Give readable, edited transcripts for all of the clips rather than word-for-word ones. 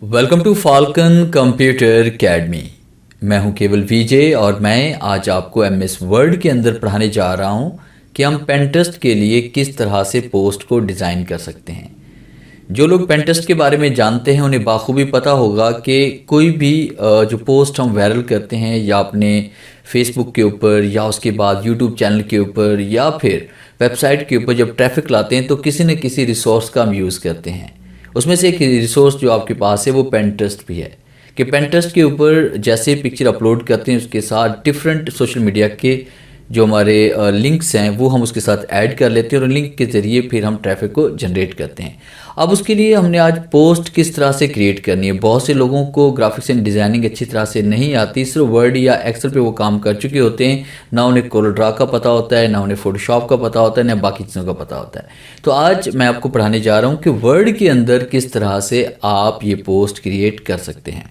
Welcome to Falcon computer academy. मैं हूं केवल विजय और मैं आज आपको एमएस वर्ड के अंदर पढ़ाने जा रहा हूं कि हम पेंटेस्ट के लिए किस तरह से पोस्ट को डिज़ाइन कर सकते हैं। जो लोग पेंटेस्ट के बारे में जानते हैं उन्हें बाखूबी पता होगा कि कोई भी जो पोस्ट हम वायरल करते हैं या अपने फेसबुक के ऊपर या उसके बाद यूट्यूब चैनल के ऊपर या फिर वेबसाइट के ऊपर जब ट्रैफिक लाते हैं तो किसी न किसी रिसोर्स का हम यूज़ करते हैं। उसमें से एक रिसोर्स जो आपके पास है वो पेंटेस्ट भी है कि पेंटेस्ट के ऊपर जैसे पिक्चर अपलोड करते हैं उसके साथ डिफरेंट सोशल मीडिया के जो हमारे लिंक्स हैं वो हम उसके साथ ऐड कर लेते हैं और लिंक के ज़रिए फिर हम ट्रैफिक को जनरेट करते हैं। अब उसके लिए हमने आज पोस्ट किस तरह से क्रिएट करनी है। बहुत से लोगों को ग्राफिक्स एंड डिज़ाइनिंग अच्छी तरह से नहीं आती, सिर्फ वर्ड या एक्सेल पे वो काम कर चुके होते हैं, ना उन्हें कोरल का पता होता है, ना उन्हें फोटोशॉप का पता होता है, ना बाकी चीज़ों का पता होता है। तो आज मैं आपको पढ़ाने जा रहा हूँ कि वर्ड के अंदर किस तरह से आप ये पोस्ट क्रिएट कर सकते हैं।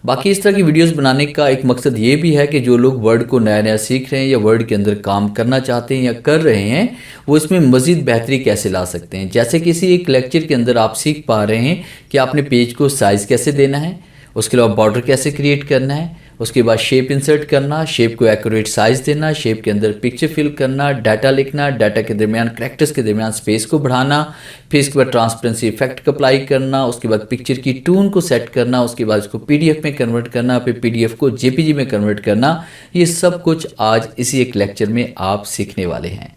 बाकी इस तरह की वीडियोस बनाने का एक मकसद ये भी है कि जो लोग वर्ड को नया नया सीख रहे हैं या वर्ड के अंदर काम करना चाहते हैं या कर रहे हैं वो इसमें मज़ीद बेहतरी कैसे ला सकते हैं। जैसे किसी एक लेक्चर के अंदर आप सीख पा रहे हैं कि आपने पेज को साइज़ कैसे देना है, उसके अलावा बॉर्डर कैसे क्रिएट करना है, उसके बाद शेप इंसर्ट करना, शेप को एक्यूरेट साइज़ देना, शेप के अंदर पिक्चर फिल करना, डाटा लिखना, डाटा के दरमियान कैरेक्टर्स के दरमियान स्पेस को बढ़ाना, फिर इसके बाद ट्रांसपेरेंसी इफेक्ट को अप्लाई करना, उसके बाद पिक्चर की टून को सेट करना, उसके बाद इसको पीडीएफ में कन्वर्ट करना, फिर पीडीएफ को जेपीजी में कन्वर्ट करना। ये सब कुछ आज इसी एक लेक्चर में आप सीखने वाले हैं।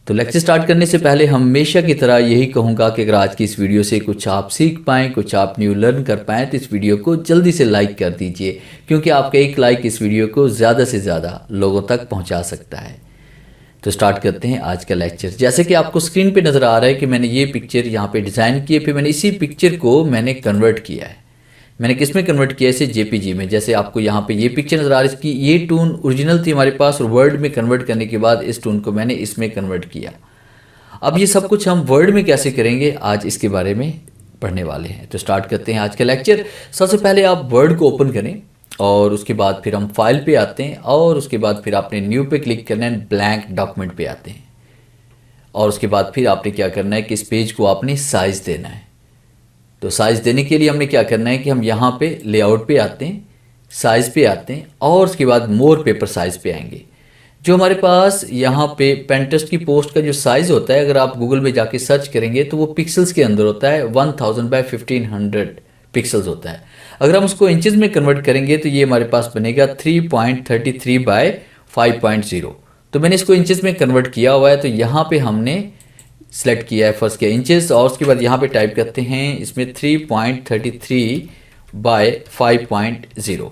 तो लेक्चर स्टार्ट करने से पहले हमेशा की तरह यही कहूँगा कि अगर आज की इस वीडियो से कुछ आप सीख पाएँ, कुछ आप न्यू लर्न कर पाएँ तो इस वीडियो को जल्दी से लाइक कर दीजिए, क्योंकि आपका एक लाइक इस वीडियो को ज़्यादा से ज़्यादा लोगों तक पहुँचा सकता है। तो स्टार्ट करते हैं आज का लेक्चर। जैसे कि आपको स्क्रीन पर नज़र आ रहा है कि मैंने ये पिक्चर यहाँ पर डिज़ाइन की है, फिर मैंने इसी पिक्चर को मैंने कन्वर्ट किया है। मैंने किस में कन्वर्ट किया इसे जेपीजी में। जैसे आपको यहाँ पे ये पिक्चर नज़र आ रही है, इसकी ये टून ओरिजिनल थी हमारे पास और वर्ड में कन्वर्ट करने के बाद इस टून को मैंने इसमें कन्वर्ट किया। अब ये सब कुछ हम वर्ड में कैसे करेंगे आज इसके बारे में पढ़ने वाले हैं। तो स्टार्ट करते हैं आज का लेक्चर। सबसे पहले आप वर्ड को ओपन करें और उसके बाद फिर हम फाइल पे आते हैं और उसके बाद फिर आपने न्यू पे क्लिक करना है, ब्लैंक डॉक्यूमेंट पे आते हैं और उसके बाद फिर आपने क्या करना है कि इस पेज को आपने साइज़ देना है। तो साइज़ देने के लिए हमने क्या करना है कि हम यहाँ पे लेआउट पे आते हैं, साइज़ पे आते हैं और उसके बाद मोर पेपर साइज़ पे आएंगे। जो हमारे पास यहाँ पे पेंटेस्ट की पोस्ट का जो साइज़ होता है, अगर आप गूगल में जाके सर्च करेंगे तो वो पिक्सल्स के अंदर होता है, 1000 बाय 1500 पिक्सल्स होता है। अगर हम उसको इंचज़ में कन्वर्ट करेंगे तो ये हमारे पास बनेगा 3.33 बाय 5.0। तो मैंने इसको इंचज़ में कन्वर्ट किया हुआ है। तो यहाँ पे हमने सेलेक्ट किया है फर्स्ट के इंचेस और उसके बाद यहाँ पे टाइप करते हैं इसमें 3.33 बाय 5.0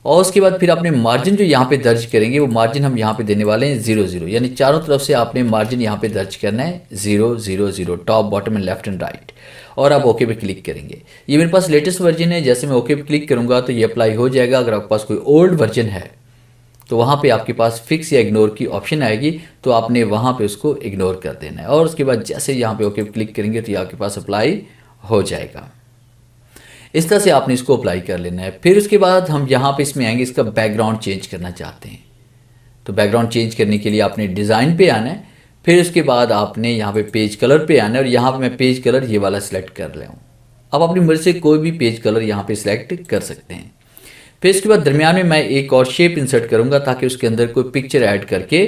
और उसके बाद फिर आपने मार्जिन जो यहाँ पे दर्ज करेंगे वो मार्जिन हम यहाँ पे देने वाले हैं 00, यानी चारों तरफ से आपने मार्जिन यहाँ पे दर्ज करना है 000, top bottom and left and right, और आप ओके पे क्लिक करेंगे। ये मेरे पास लेटेस्ट वर्जन है, जैसे मैं ओके पे क्लिक करूँगा तो ये अप्लाई हो जाएगा। अगर आपके पास कोई ओल्ड वर्जन है तो वहाँ पे आपके पास फिक्स या इग्नोर की ऑप्शन आएगी, तो आपने वहाँ पे उसको इग्नोर कर देना है और उसके बाद जैसे यहाँ पे ओके पे क्लिक करेंगे तो ये आपके पास अप्लाई हो जाएगा। इस तरह से आपने इसको अप्लाई कर लेना है। फिर उसके बाद हम यहाँ पे इसमें आएंगे, इसका बैकग्राउंड चेंज करना चाहते हैं। तो बैकग्राउंड चेंज करने के लिए आपने डिज़ाइन पे आना है, फिर उसके बाद आपने यहाँ पे पेज कलर पे आना है और यहाँ पे मैं पेज कलर ये वाला सिलेक्ट कर ले हूँ। अब अपनी मर्जी से कोई भी पेज कलर यहाँ पे सिलेक्ट कर सकते हैं। फिर इसके बाद दरमियान में मैं एक और शेप इंसर्ट करूँगा ताकि उसके अंदर कोई पिक्चर ऐड करके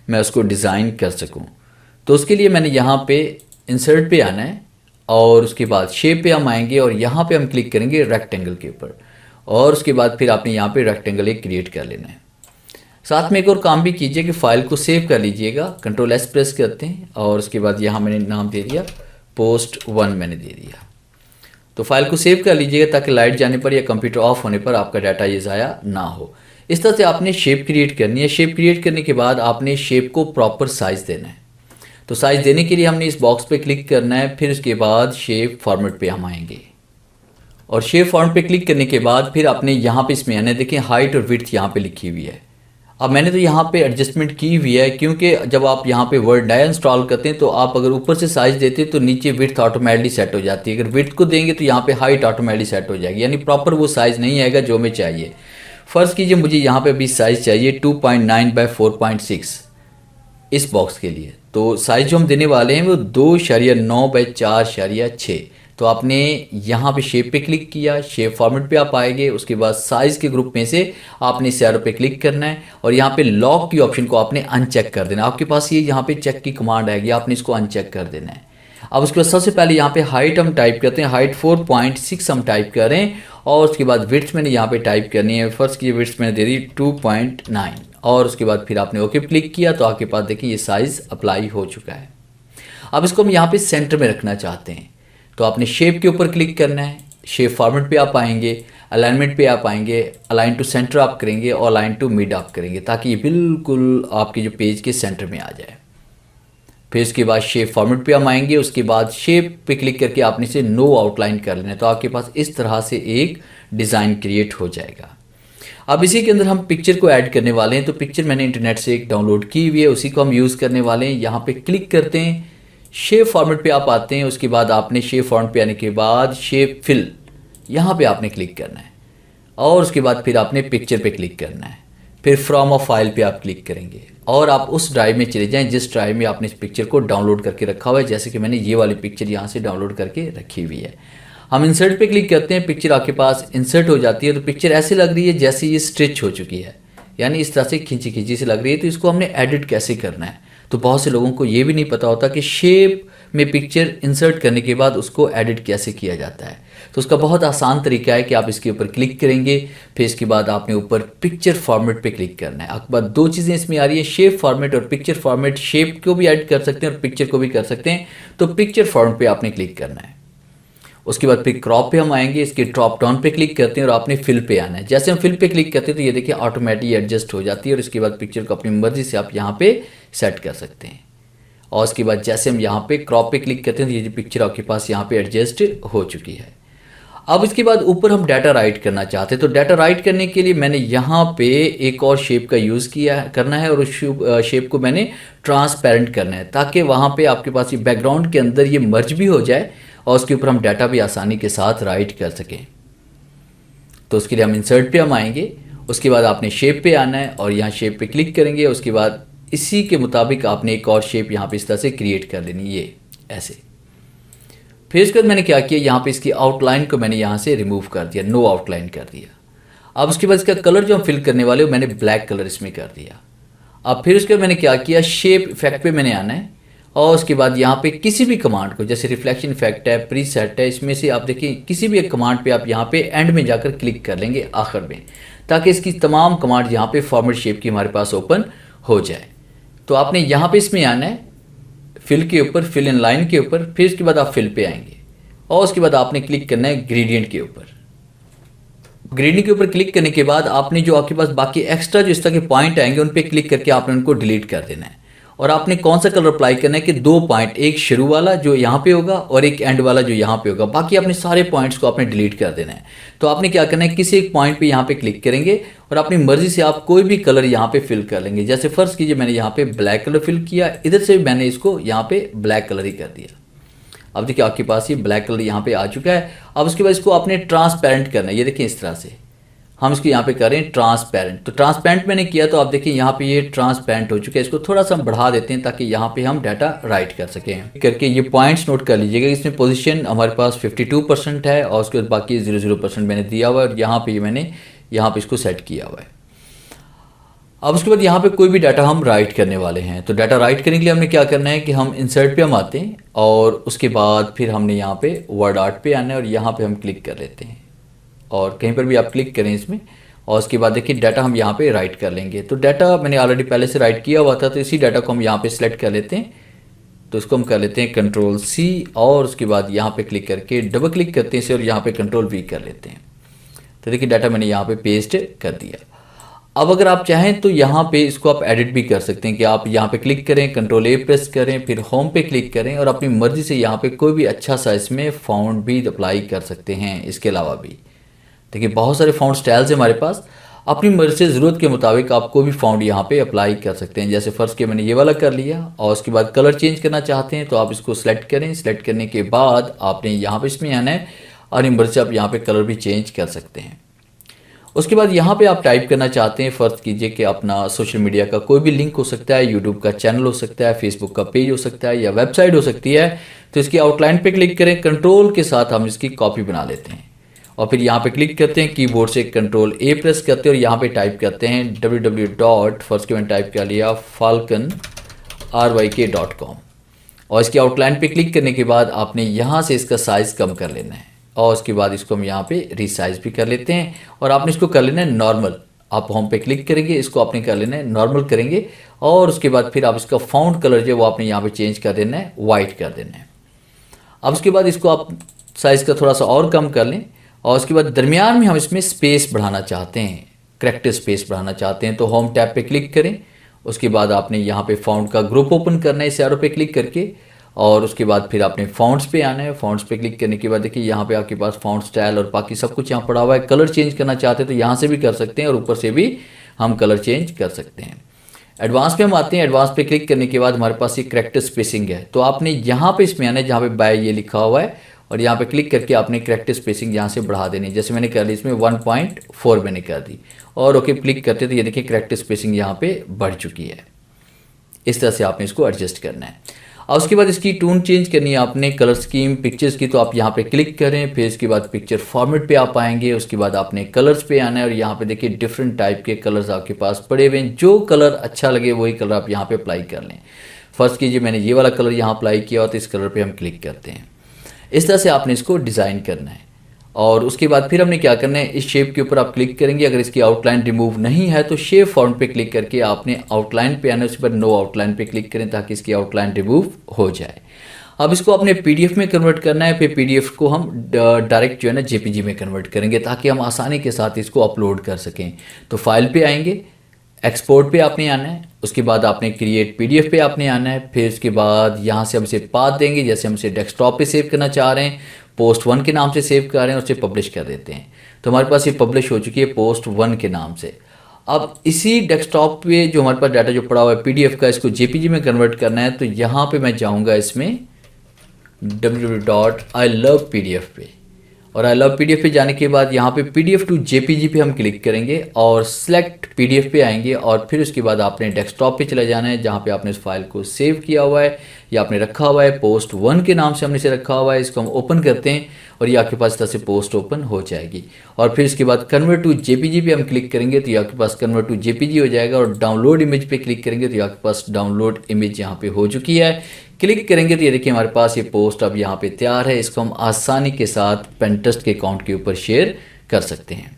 मैं उसको डिज़ाइन कर सकूँ। तो उसके लिए मैंने यहाँ पे इंसर्ट पे आना है और उसके बाद शेप पे हम आएंगे और यहाँ पे हम क्लिक करेंगे रेक्टेंगल के ऊपर और उसके बाद फिर आपने यहाँ पे रेक्टेंगल एक क्रिएट कर लेना है। साथ में एक और काम भी कीजिए कि फ़ाइल को सेव कर लीजिएगा। Ctrl+S प्रेस करते हैं और उसके बाद यहाँ मैंने नाम दे दिया post1 मैंने दे दिया। तो फाइल को सेव कर लीजिएगा ताकि लाइट जाने पर या कंप्यूटर ऑफ होने पर आपका डाटा ये ज़ाया ना हो। इस तरह से आपने शेप क्रिएट करनी है। शेप क्रिएट करने के बाद आपने शेप को प्रॉपर साइज़ देना है। तो साइज़ देने के लिए हमने इस बॉक्स पे क्लिक करना है, फिर उसके बाद शेप फॉर्मेट पे हम आएंगे और शेप फॉर्मेट पे क्लिक करने के बाद फिर आपने यहाँ पे इसमें आना है। देखें हाइट और विड्थ यहाँ पे लिखी हुई है। अब मैंने तो यहाँ पे एडजस्टमेंट की हुई है, क्योंकि जब आप यहाँ पे वर्ड नया इंस्टॉल करते हैं तो आप अगर ऊपर से साइज़ देते हैं तो नीचे विड्थ ऑटोमेटिकली सेट हो जाती है। अगर विड्थ को देंगे तो यहाँ पे हाइट ऑटोमेटिकली सेट हो जाएगी, यानी प्रॉपर वो साइज़ नहीं आएगा जो हमें चाहिए। फ़र्ज़ कीजिए मुझे यहाँ पे अभी साइज़ चाहिए 2.9 बाय 4.6 इस बॉक्स के लिए। तो साइज़ जो हम देने वाले हैं वो 2.9 बाय 4.6 तो आपने यहाँ पे शेप पे क्लिक किया, शेप फॉर्मेट पे आप आएंगे, उसके बाद साइज़ के ग्रुप में से आपने इस एरो पे क्लिक करना है और यहाँ पे लॉक की ऑप्शन को आपने अनचेक कर देना है। आपके पास ये यहाँ पे चेक की कमांड आएगी, आपने इसको अनचेक कर देना है। अब उसके बाद सबसे पहले यहाँ पे हाइट हम टाइप करते हैं, हाइट 4.6 हम टाइप करें और उसके बाद विड्थ मैंने यहाँ पे टाइप करनी है, फर्स्ट की विड्थ मैंने दे दी 2.9 और उसके बाद फिर आपने ओके क्लिक किया तो आपके पास देखिए ये साइज़ अप्लाई हो चुका है। अब इसको हम यहाँ पे सेंटर में रखना चाहते हैं तो आपने शेप के ऊपर क्लिक करना है, शेप फॉर्मेट पे आप आएंगे, अलाइनमेंट पे आप आएंगे, अलाइन टू सेंटर आप करेंगे और अलाइन टू मिड आप करेंगे ताकि ये बिल्कुल आपके जो पेज के सेंटर में आ जाए। फिर उसके बाद शेप फॉर्मेट पे हम आएंगे, उसके बाद शेप पे क्लिक करके आपने इसे नो आउटलाइन कर लेना है तो आपके पास इस तरह से एक डिज़ाइन क्रिएट हो जाएगा। अब इसी के अंदर हम पिक्चर को ऐड करने वाले हैं तो पिक्चर मैंने इंटरनेट से एक डाउनलोड की हुई है, उसी को हम यूज़ करने वाले हैं। यहाँ पे क्लिक करते हैं, शेप फॉर्मेट पे आप आते हैं, उसके बाद आपने शेप फॉर्मेट पे आने के बाद शेप फिल यहाँ पे आपने क्लिक करना है और उसके बाद फिर आपने पिक्चर पे क्लिक करना है, फिर फ्रॉम अ फाइल पे आप क्लिक करेंगे और आप उस ड्राइव में चले जाएं जिस ड्राइव में आपने इस पिक्चर को डाउनलोड करके रखा हुआ है। जैसे कि मैंने ये वाली पिक्चर यहाँ से डाउनलोड करके रखी हुई है। हम इंसर्ट पे क्लिक करते हैं, पिक्चर आपके पास इंसर्ट हो जाती है तो पिक्चर ऐसे लग रही है जैसे ये स्ट्रिच हो चुकी है, यानी इस तरह से खींची खींची से लग रही है। तो इसको हमने एडिट कैसे करना है, तो बहुत से लोगों को ये भी नहीं पता होता कि शेप में पिक्चर इंसर्ट करने के बाद उसको एडिट कैसे किया जाता है। तो उसका बहुत आसान तरीका है कि आप इसके ऊपर क्लिक करेंगे, फिर इसके बाद आपने ऊपर पिक्चर फॉर्मेट पे क्लिक करना है। आपके पास दो चीज़ें इसमें आ रही है, शेप फॉर्मेट और पिक्चर फॉर्मेट। शेप को भी ऐड कर सकते हैं और पिक्चर को भी कर सकते हैं, तो पिक्चर फॉर्मेट पे आपने क्लिक करना है। उसके बाद फिर क्रॉप पे हम आएंगे, इसके ड्रॉप डाउन पे क्लिक करते हैं और आपने फिल पे आना है। जैसे हम फिल पे क्लिक करते हैं तो ये देखिए ऑटोमेटिक एडजस्ट हो जाती है और इसके बाद पिक्चर को अपनी मर्जी से आप यहाँ पे सेट कर सकते हैं। और उसके बाद जैसे हम यहाँ पे क्रॉप पे क्लिक करते हैं तो ये पिक्चर आपके पास यहाँ पे एडजस्ट हो चुकी है। अब इसके बाद ऊपर हम डाटा राइट करना चाहते हैं तो डाटा राइट करने के लिए मैंने यहाँ पे एक और शेप का यूज़ करना है और उस शेप को मैंने ट्रांसपेरेंट करना है ताकि वहाँ पे आपके पास ये बैकग्राउंड के अंदर ये मर्ज भी हो जाए और उसके ऊपर हम डाटा भी आसानी के साथ राइट कर सकें। तो उसके लिए हम इंसर्ट पे हम आएंगे, उसके बाद आपने शेप पे आना है और यहाँ शेप पे क्लिक करेंगे। उसके बाद इसी के मुताबिक आपने एक और शेप यहाँ पे इस तरह से क्रिएट कर लेनी, ये ऐसे। फिर उसके बाद मैंने क्या किया, यहाँ पे इसकी आउटलाइन को मैंने यहाँ से रिमूव कर दिया, नो आउटलाइन कर दिया। अब उसके बाद इसका कलर जो हम फिल करने वाले हो मैंने ब्लैक कलर इसमें कर दिया। अब फिर उसके बाद मैंने क्या किया, शेप इफेक्ट पे मैंने आना है और उसके बाद यहाँ पे किसी भी कमांड को, जैसे रिफ्लेक्शन इफेक्ट है, प्रीसेट है, इसमें से आप देखिए किसी भी एक कमांड पे आप यहाँ पे एंड में जाकर क्लिक कर लेंगे आखिर में, ताकि इसकी तमाम कमांड यहाँ पे फॉर्मेट शेप की हमारे पास ओपन हो जाए। तो आपने यहाँ पे इसमें आना है फिल के ऊपर, फिल इन लाइन के ऊपर, फिर उसके बाद आप फिल पे आएंगे और उसके बाद आपने क्लिक करना है ग्रेडियंट के ऊपर। ग्रेडियंट के ऊपर क्लिक करने के बाद आपने जो आपके पास बाकी एक्स्ट्रा जो इस तरह के पॉइंट आएंगे उन पे क्लिक करके आपने उनको डिलीट कर देना है। और आपने कौन सा कलर अप्लाई करना है कि दो पॉइंट, एक शुरू वाला जो यहाँ पे होगा और एक एंड वाला जो यहाँ पे होगा, बाकी आपने सारे पॉइंट्स को आपने डिलीट कर देना है। तो आपने क्या करना है, किसी एक पॉइंट पे यहाँ पे क्लिक करेंगे और अपनी मर्जी से आप कोई भी कलर यहाँ पे फिल कर लेंगे। जैसे फर्स्ट कीजिए मैंने यहाँ पे ब्लैक कलर फिल किया, इधर से मैंने इसको यहाँ पे ब्लैक कलर ही कर दिया। अब देखिए आपके पास ये ब्लैक कलर यहाँ पे आ चुका है। अब उसके बाद इसको आपने ट्रांसपेरेंट करना है, ये देखिए इस तरह से हम इसको यहाँ पे करें ट्रांसपेरेंट। तो ट्रांसपेरेंट मैंने किया तो आप देखिए यहाँ पे ये ट्रांसपेरेंट हो चुका है। इसको थोड़ा सा हम बढ़ा देते हैं ताकि यहाँ पे हम डाटा राइट कर सकें। करके ये पॉइंट्स नोट कर लीजिएगा, इसमें पोजीशन हमारे पास 52% है और उसके बाद बाकी 00% मैंने दिया हुआ है और यहाँ पे मैंने यहाँ पे इसको सेट किया हुआ है। अब उसके बाद यहाँ पे कोई भी डाटा हम राइट करने वाले हैं। तो डाटा राइट करने के लिए हमने क्या करना है कि हम इंसर्ट पे हम आते हैं और उसके बाद फिर हमने यहाँ पे वर्ड आर्ट पे आना है और यहाँ पे हम क्लिक कर लेते हैं और कहीं पर भी आप क्लिक करें इसमें और उसके बाद देखिए डाटा हम यहाँ पे राइट कर लेंगे। तो डाटा मैंने ऑलरेडी पहले से राइट किया हुआ था तो इसी डाटा को हम यहाँ पे सिलेक्ट कर लेते हैं। तो इसको हम कर लेते हैं Ctrl+C और उसके बाद यहाँ पे क्लिक करके डबल क्लिक करते हैं इसे और यहाँ पे Ctrl+V कर लेते हैं। तो देखिए डाटा मैंने यहाँ पे पेस्ट कर दिया। अब अगर आप चाहें तो यहाँ पे इसको आप एडिट भी कर सकते हैं कि आप यहाँ पे क्लिक करें, Ctrl+A प्रेस करें, फिर होम पे क्लिक करें और अपनी मर्जी से यहाँ पे कोई भी अच्छा सा इसमें फ़ॉन्ट भी अप्लाई कर सकते हैं। इसके अलावा भी देखिए बहुत सारे फ़ॉन्ट स्टाइल्स हैं हमारे पास, अपनी मर्जी से ज़रूरत के मुताबिक आप कोई भी फ़ॉन्ट यहाँ पे अप्लाई कर सकते हैं। जैसे फर्स्ट के मैंने ये वाला कर लिया और उसके बाद कलर चेंज करना चाहते हैं तो आप इसको सिलेक्ट करें। सिलेक्ट करने के बाद आपने यहाँ पे इसमें आना है और मर्जी से आप यहाँ पे कलर भी चेंज कर सकते हैं। उसके बाद यहाँ पे आप टाइप करना चाहते हैं, फ़र्ज़ कीजिए कि अपना सोशल मीडिया का कोई भी लिंक हो सकता है, यूट्यूब का चैनल हो सकता है, फेसबुक का पेज हो सकता है या वेबसाइट हो सकती है। तो इसकी आउटलाइन पे क्लिक करें, कंट्रोल के साथ हम इसकी कॉपी बना लेते हैं और फिर यहाँ पे क्लिक करते हैं, कीबोर्ड से कंट्रोल ए प्रेस करते हैं और यहाँ पे टाइप करते हैं www. फर्स्ट के मैंने टाइप कर लिया falconryk.com और इसकी आउटलाइन पे क्लिक करने के बाद आपने यहाँ से इसका साइज़ कम कर लेना है और उसके बाद इसको हम यहाँ पे रीसाइज भी कर लेते हैं और आपने इसको कर लेना है नॉर्मल। आप होम पे क्लिक करेंगे, इसको आपने कर लेना है नॉर्मल करेंगे और उसके बाद फिर आप इसका फ़ॉन्ट कलर जो है वो आपने यहाँ पे चेंज कर देना है, वाइट कर देना है। अब उसके बाद इसको आप साइज़ का थोड़ा सा और कम कर लें और उसके बाद दरमियान में हम इसमें स्पेस बढ़ाना चाहते हैं, करेक्टर स्पेस बढ़ाना चाहते हैं तो होम टैब पे क्लिक करें। उसके बाद आपने यहाँ पे फ़ॉन्ट का ग्रुप ओपन करना है इस एरो पे क्लिक करके और उसके बाद फिर आपने फ़ॉन्ट्स पे आना है। फ़ॉन्ट्स पे क्लिक करने के बाद देखिए यहाँ पे आपके पास फ़ॉन्ट स्टाइल और बाकी सब कुछ यहाँ पड़ा हुआ है। कलर चेंज करना चाहते हैं तो यहाँ से भी कर सकते हैं और ऊपर से भी हम कलर चेंज कर सकते हैं। एडवांस पे हम आते हैं, एडवांस पे क्लिक करने के बाद हमारे पास ये करेक्टर स्पेसिंग है तो आपने यहाँ पे इसमें आना है जहाँ पे बाय ये लिखा हुआ है और यहाँ पे क्लिक करके आपने करेक्टर स्पेसिंग यहाँ से बढ़ा देनी है। जैसे मैंने कर ली इसमें 1.4 मैंने कर दी और ओके क्लिक करते तो ये देखिए करेक्टर स्पेसिंग यहाँ पे बढ़ चुकी है। इस तरह से आपने इसको एडजस्ट करना है और उसके बाद इसकी टोन चेंज करनी है आपने, कलर स्कीम पिक्चर्स की, तो आप यहाँ पे क्लिक करें, फिर इसके बाद पिक्चर फॉर्मेट पे आप आएंगे। उसके बाद आपने कलर्स पे आना है और यहाँ पे देखिए डिफरेंट टाइप के कलर्स आपके पास पड़े हुए हैं। जो कलर अच्छा लगे वही कलर आप यहाँ पे अप्लाई कर लें। फर्स्ट कीजिए मैंने ये वाला कलर यहाँ अप्लाई किया और तो इस कलर पर हम क्लिक करते हैं। इस तरह से आपने इसको डिज़ाइन करना है और उसके बाद फिर हमने क्या करना है, इस शेप के ऊपर आप क्लिक करेंगे। अगर इसकी आउटलाइन रिमूव नहीं है तो शेप फॉन्ट पे क्लिक करके आपने आउटलाइन पे आना है, उसके बाद नो आउटलाइन पे क्लिक करें ताकि इसकी आउटलाइन रिमूव हो जाए। अब इसको आपने पीडीएफ में कन्वर्ट करना है, फिर पीडीएफ को हम डायरेक्ट जो है ना जेपीजी में कन्वर्ट करेंगे ताकि हम आसानी के साथ इसको अपलोड कर सकें। तो फाइल पे आएंगे, एक्सपोर्ट पे आपने आना है, उसके बाद आपने क्रिएट पीडीएफ पे आपने आना है, फिर उसके बाद यहाँ से हम इसे पाथ देंगे। जैसे हम इसे डेस्कटॉप पे सेव करना चाह रहे हैं, पोस्ट 1 के नाम से सेव कर रहे हैं, उसे पब्लिश कर देते हैं। तो हमारे पास ये पब्लिश हो चुकी है पोस्ट 1 के नाम से। अब इसी डेस्कटॉप पे जो हमारे पास डाटा जो पड़ा हुआ है पीडीएफ का, इसको जेपीजी में कन्वर्ट करना है। तो यहाँ पे मैं जाऊँगा इसमें www.ilovepdf पे और आई लव पीडीएफ पे जाने के बाद यहाँ पे पीडीएफ टू जेपीजी पे हम क्लिक करेंगे और सिलेक्ट पीडीएफ पे आएंगे और फिर उसके बाद आपने डेस्कटॉप पे चले जाना है जहाँ पे आपने इस फाइल को सेव किया हुआ है या आपने रखा हुआ है। पोस्ट 1 के नाम से हमने इसे रखा हुआ है। इसको हम ओपन करते हैं और ये आपके पास इस तरह से पोस्ट ओपन हो जाएगी और फिर इसके बाद कन्वर्ट टू जेपीजी पे हम क्लिक करेंगे तो ये आपके पास कन्वर्ट टू जेपीजी हो जाएगा और डाउनलोड इमेज पे क्लिक करेंगे तो ये आपके पास डाउनलोड इमेज यहाँ पे हो चुकी है। क्लिक करेंगे तो ये देखिए हमारे पास ये पोस्ट अब यहाँ पे तैयार है। इसको हम आसानी के साथ पिंटरेस्ट के अकाउंट के ऊपर शेयर कर सकते हैं।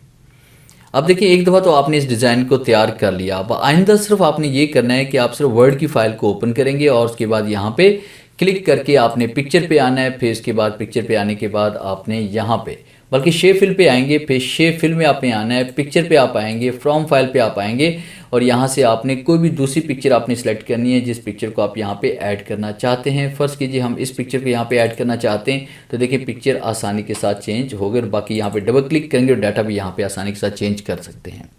अब देखिए एक दफ़ा तो आपने इस डिज़ाइन को तैयार कर लिया। अब आइंदा सिर्फ आपने ये करना है कि आप सिर्फ वर्ड की फ़ाइल को ओपन करेंगे और उसके बाद यहाँ पे क्लिक करके आपने पिक्चर पे आना है। फिर इसके बाद पिक्चर पे आने के बाद आपने यहाँ पे बल्कि शेप फिल पे आएंगे, फिर शेप फिल में आपने आना है, पिक्चर पे आप आएंगे, फ्रॉम फाइल पे आप आएंगे और यहाँ से आपने कोई भी दूसरी पिक्चर आपने सेलेक्ट करनी है जिस पिक्चर को आप यहाँ पे ऐड करना चाहते हैं। फर्स्ट कीजिए हम इस पिक्चर को यहाँ पे ऐड करना चाहते हैं तो देखिए पिक्चर आसानी के साथ चेंज हो गई और बाकी यहाँ पे डबल क्लिक करेंगे और डाटा भी यहाँ पे आसानी के साथ चेंज कर सकते हैं।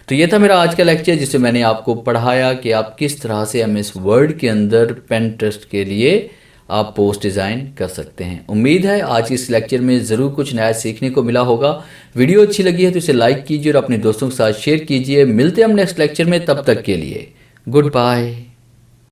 तो ये था मेरा आज का लेक्चर जिससे मैंने आपको पढ़ाया कि आप किस तरह से एमएस वर्ड के अंदर पिंटरेस्ट के लिए आप पोस्ट डिज़ाइन कर सकते हैं। उम्मीद है आज इस लेक्चर में ज़रूर कुछ नया सीखने को मिला होगा। वीडियो अच्छी लगी है तो इसे लाइक कीजिए और अपने दोस्तों के साथ शेयर कीजिए। मिलते हैं हम नेक्स्ट लेक्चर में, तब तक के लिए गुड बाय।